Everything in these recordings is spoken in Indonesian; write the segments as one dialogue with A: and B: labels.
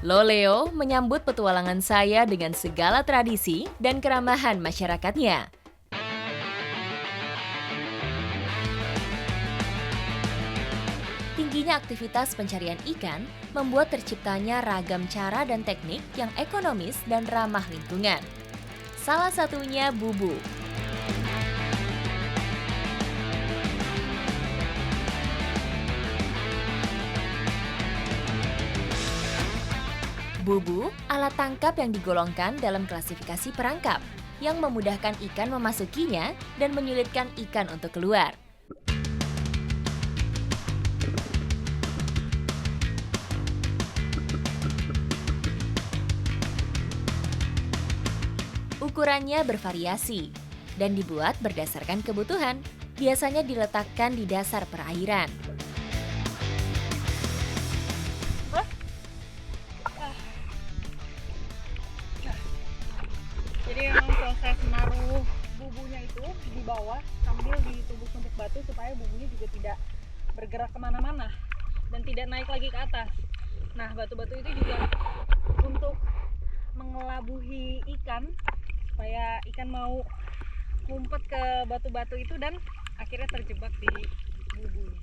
A: Loleo menyambut petualangan saya dengan segala tradisi dan keramahan masyarakatnya. Tingginya aktivitas pencarian ikan membuat terciptanya ragam cara dan teknik yang ekonomis dan ramah lingkungan. Salah satunya bubu. Bubu, alat tangkap yang digolongkan dalam klasifikasi perangkap, yang memudahkan ikan memasukinya dan menyulitkan ikan untuk keluar. Ukurannya bervariasi dan dibuat berdasarkan kebutuhan, biasanya diletakkan di dasar perairan.
B: Jadi memang proses naruh bubunya itu di bawah sambil ditumbuk untuk batu supaya bubunya juga tidak bergerak kemana-mana dan tidak naik lagi ke atas. Nah, batu-batu itu juga untuk mengelabuhi ikan supaya ikan mau ngumpet ke batu-batu itu dan akhirnya terjebak di bubunya.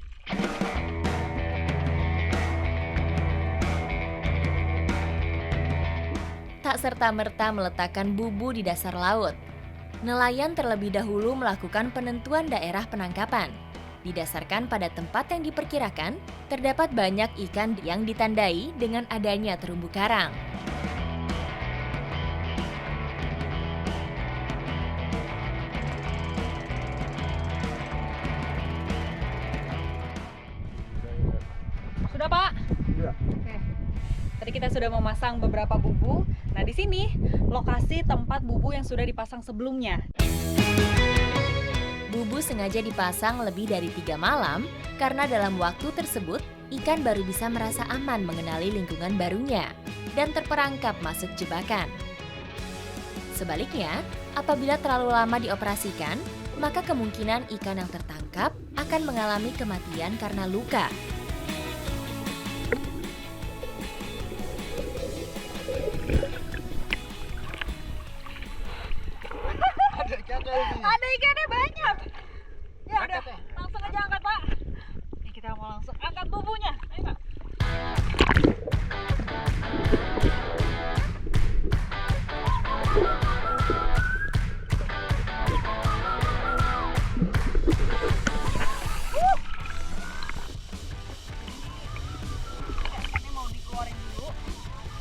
A: Tak serta-merta meletakkan bubu di dasar laut. Nelayan terlebih dahulu melakukan penentuan daerah penangkapan. Didasarkan pada tempat yang diperkirakan, terdapat banyak ikan yang ditandai dengan adanya terumbu karang.
B: Sudah, Pak?
C: Iya.
B: Oke. Tadi kita sudah memasang beberapa bubu. Nah, di sini lokasi tempat bubu yang sudah dipasang sebelumnya.
A: Bubu sengaja dipasang lebih dari 3 malam karena dalam waktu tersebut ikan baru bisa merasa aman mengenali lingkungan barunya dan terperangkap masuk jebakan. Sebaliknya, apabila terlalu lama dioperasikan, maka kemungkinan ikan yang tertangkap akan mengalami kematian karena luka.
B: Ada ikannya banyak. Ya udah,
C: Angkat ya?
B: langsung aja angkat, Pak. Nih, kita mau langsung angkat bubunya. Ayo, Pak. Ini mau dikeluarin dulu.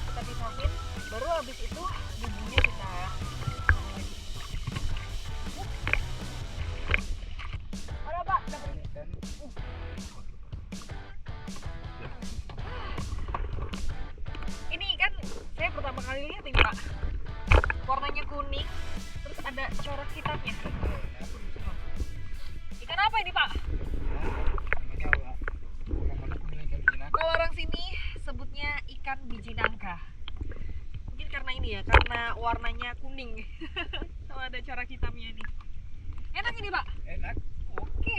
B: Kita pisahin, baru habis itu bubunya kita taruh lagi. Ada, Pak, dapat ini. Ini kan saya pertama kali lihat ini, Pak. Warnanya kuning, terus ada corak hitamnya. Ikan apa ini, Pak? Kalau orang sini sebutnya ikan biji nangka. Mungkin karena ini ya, karena warnanya kuning. Sama ada corak hitamnya nih. Enak ini, Pak?
C: Enak.
B: Oke.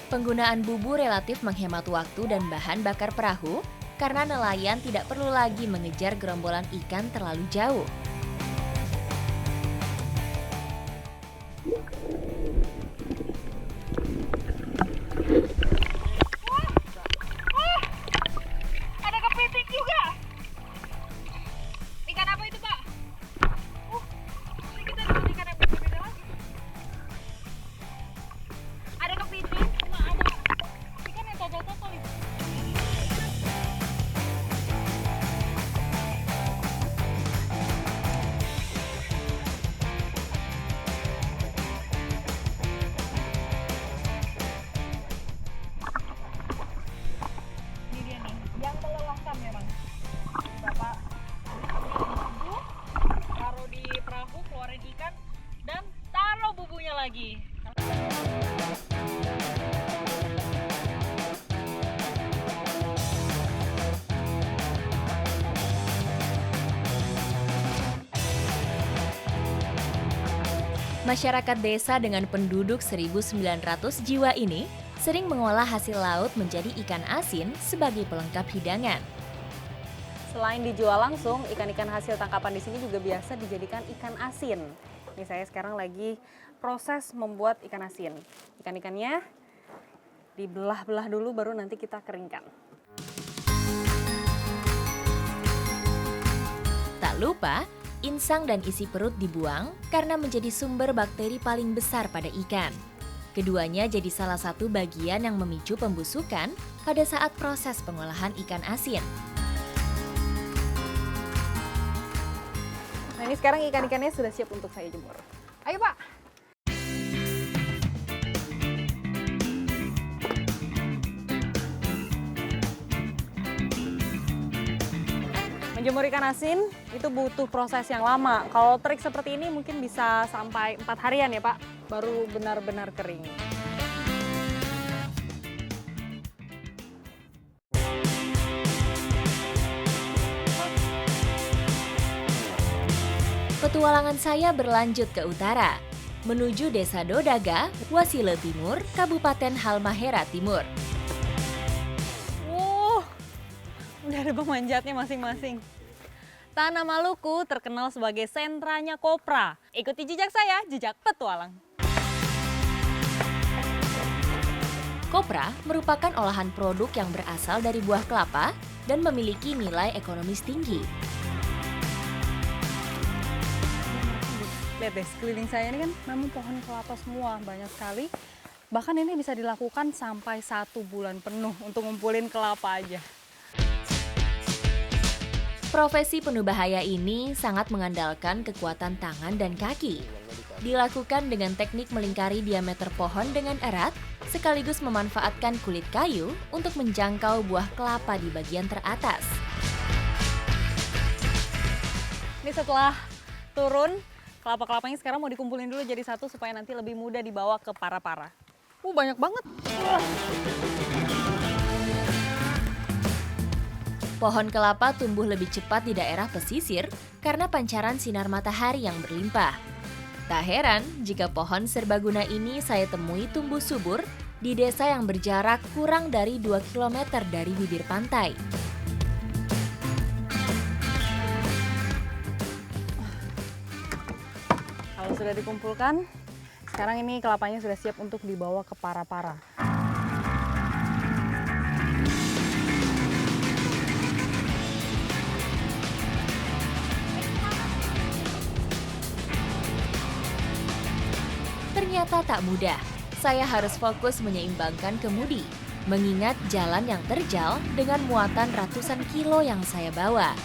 A: Penggunaan bubu relatif menghemat waktu dan bahan bakar perahu karena nelayan tidak perlu lagi mengejar gerombolan ikan terlalu jauh.
B: Ada kepiting juga. Ikan apa itu, Pak? Ini kita dapat ikan yang berbeda lagi. Ada kepiting, sama ada ikan yang total-total itu. Ini dia nih, yang melelahkan memang. Bapak bubu, taruh di perahu, keluarin ikan, dan taruh bubunya lagi.
A: Masyarakat desa dengan penduduk 1.900 jiwa ini sering mengolah hasil laut menjadi ikan asin sebagai pelengkap hidangan.
B: Selain dijual langsung, ikan-ikan hasil tangkapan di sini juga biasa dijadikan ikan asin. Ini saya sekarang lagi proses membuat ikan asin. Ikan-ikannya dibelah-belah dulu baru nanti kita keringkan.
A: Tak lupa, insang dan isi perut dibuang karena menjadi sumber bakteri paling besar pada ikan. Keduanya jadi salah satu bagian yang memicu pembusukan pada saat proses pengolahan ikan asin.
B: Nah ini sekarang ikan-ikannya sudah siap untuk saya jemur. Ayo Pak! Menjemur ikan asin itu butuh proses yang lama. Kalau trik seperti ini mungkin bisa sampai 4 harian ya Pak, baru benar-benar kering.
A: Petualangan saya berlanjut ke utara, menuju Desa Dodaga, Wasile Timur, Kabupaten Halmahera Timur.
B: Udah ada pemanjatnya masing-masing. Tanah Maluku terkenal sebagai sentranya kopra. Ikuti jejak saya, jejak petualang.
A: Kopra merupakan olahan produk yang berasal dari buah kelapa dan memiliki nilai ekonomis tinggi.
B: Lihat deh, sekeliling saya ini kan memang pohon kelapa semua, banyak sekali. Bahkan ini bisa dilakukan sampai 1 bulan penuh untuk ngumpulin kelapa aja.
A: Profesi penuh bahaya ini sangat mengandalkan kekuatan tangan dan kaki. Dilakukan dengan teknik melingkari diameter pohon dengan erat, sekaligus memanfaatkan kulit kayu untuk menjangkau buah kelapa di bagian teratas.
B: Ini setelah turun, kelapa-kelapanya sekarang mau dikumpulin dulu jadi satu supaya nanti lebih mudah dibawa ke para-para. Banyak banget.
A: Pohon kelapa tumbuh lebih cepat di daerah pesisir karena pancaran sinar matahari yang berlimpah. Tak heran jika pohon serbaguna ini saya temui tumbuh subur di desa yang berjarak kurang dari 2 km dari bibir pantai.
B: Kalau sudah dikumpulkan, sekarang ini kelapanya sudah siap untuk dibawa ke para-para.
A: Ternyata tak mudah. Saya harus fokus menyeimbangkan kemudi, mengingat jalan yang terjal dengan muatan ratusan kilo yang saya bawa.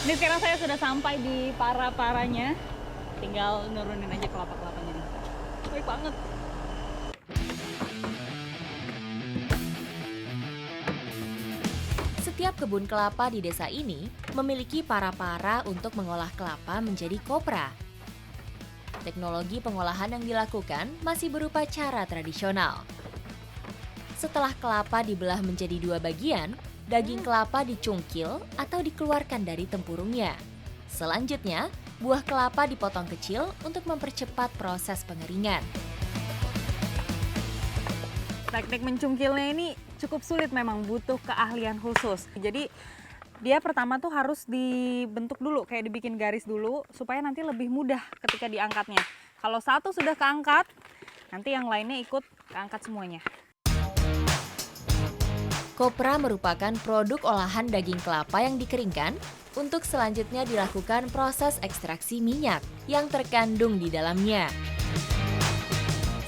B: Ini sekarang saya sudah sampai di para-paranya. Tinggal nurunin aja kelapa-kelapanya nih. Baik banget.
A: Setiap kebun kelapa di desa ini memiliki para-para untuk mengolah kelapa menjadi kopra. Teknologi pengolahan yang dilakukan masih berupa cara tradisional. Setelah kelapa dibelah menjadi 2 bagian, daging kelapa dicungkil atau dikeluarkan dari tempurungnya. Selanjutnya, buah kelapa dipotong kecil untuk mempercepat proses pengeringan.
B: Teknik mencungkilnya ini cukup sulit memang, butuh keahlian khusus. Jadi dia pertama tuh harus dibentuk dulu, kayak dibikin garis dulu supaya nanti lebih mudah ketika diangkatnya. Kalau satu sudah keangkat, nanti yang lainnya ikut keangkat semuanya.
A: Kopra merupakan produk olahan daging kelapa yang dikeringkan untuk selanjutnya dilakukan proses ekstraksi minyak yang terkandung di dalamnya.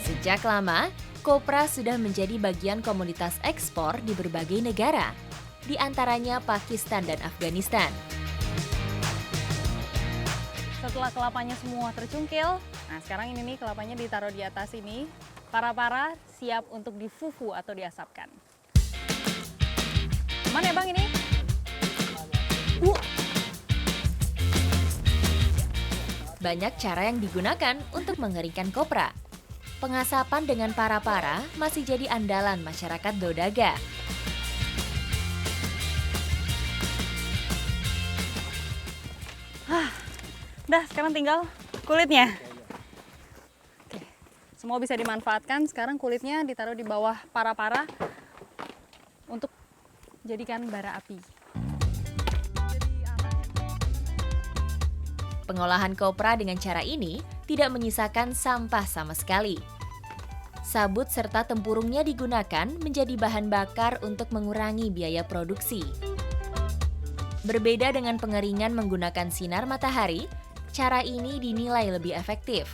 A: Sejak lama, kopra sudah menjadi bagian komoditas ekspor di berbagai negara, di antaranya Pakistan dan Afghanistan.
B: Setelah kelapanya semua tercungkil, nah sekarang ini nih kelapanya ditaruh di atas ini. Para-para siap untuk difufu atau diasapkan. Aman ya Bang ini?
A: Banyak cara yang digunakan untuk mengeringkan kopra. pengasapan dengan para-para masih jadi andalan masyarakat Dodaga.
B: Dah, sekarang tinggal kulitnya. Oke, semua bisa dimanfaatkan. Sekarang kulitnya ditaruh di bawah para-para untuk jadikan bara api.
A: Pengolahan kopra dengan cara ini tidak menyisakan sampah sama sekali. Sabut serta tempurungnya digunakan menjadi bahan bakar untuk mengurangi biaya produksi. Berbeda dengan pengeringan menggunakan sinar matahari, cara ini dinilai lebih efektif.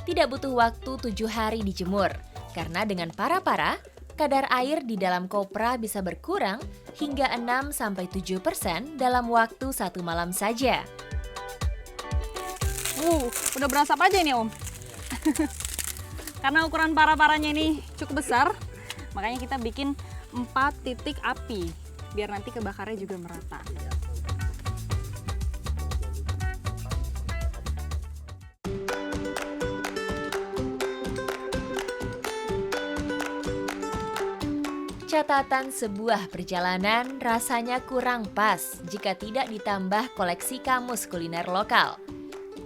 A: Tidak butuh waktu 7 hari dijemur, karena dengan para-para, kadar air di dalam kopra bisa berkurang hingga 6-7% dalam waktu 1 malam saja.
B: Udah berasap aja ini Om. Karena ukuran para-paranya ini cukup besar, makanya kita bikin 4 titik api, biar nanti kebakarnya juga merata.
A: Catatan sebuah perjalanan rasanya kurang pas jika tidak ditambah koleksi kamus kuliner lokal.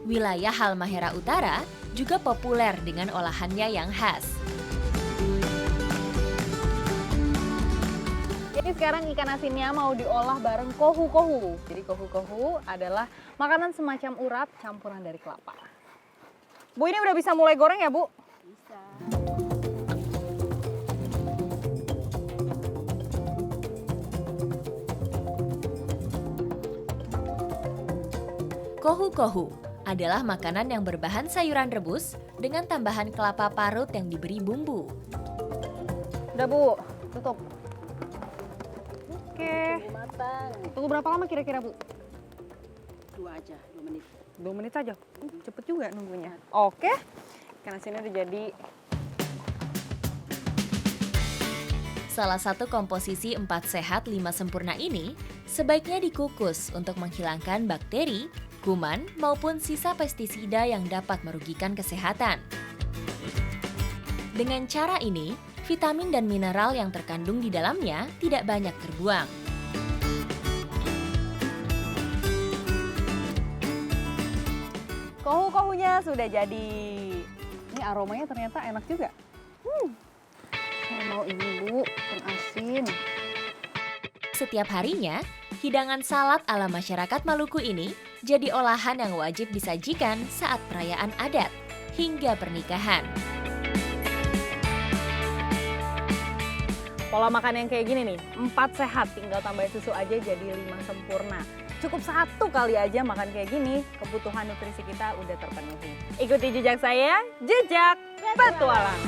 A: Wilayah Halmahera Utara juga populer dengan olahannya yang khas.
B: Jadi sekarang ikan asinnya mau diolah bareng kohu-kohu. Jadi kohu-kohu adalah makanan semacam urap campuran dari kelapa. Bu, ini udah bisa mulai goreng ya, Bu? Bisa.
A: Kohu-kohu adalah makanan yang berbahan sayuran rebus dengan tambahan kelapa parut yang diberi bumbu.
B: Udah, Bu. Tutup. Oke. Tunggu berapa lama kira-kira, Bu?
C: 2 aja, 2 menit.
B: 2 menit saja. Cepet juga nunggunya. Oke. Ikan asinnya udah jadi.
A: Salah satu komposisi 4 sehat 5 sempurna ini sebaiknya dikukus untuk menghilangkan bakteri, kuman, maupun sisa pestisida yang dapat merugikan kesehatan. Dengan cara ini, vitamin dan mineral yang terkandung di dalamnya tidak banyak terbuang.
B: Kohu-kohunya sudah jadi. Ini aromanya ternyata enak juga. Saya mau ini, Bu, ikan asin.
A: Setiap harinya, hidangan salad ala masyarakat Maluku ini jadi olahan yang wajib disajikan saat perayaan adat hingga pernikahan.
B: Pola makan yang kayak gini nih, 4 sehat, tinggal tambahin susu aja jadi 5 sempurna. Cukup 1 kali aja makan kayak gini, kebutuhan nutrisi kita udah terpenuhi. Ikuti jejak saya, Jejak Petualang.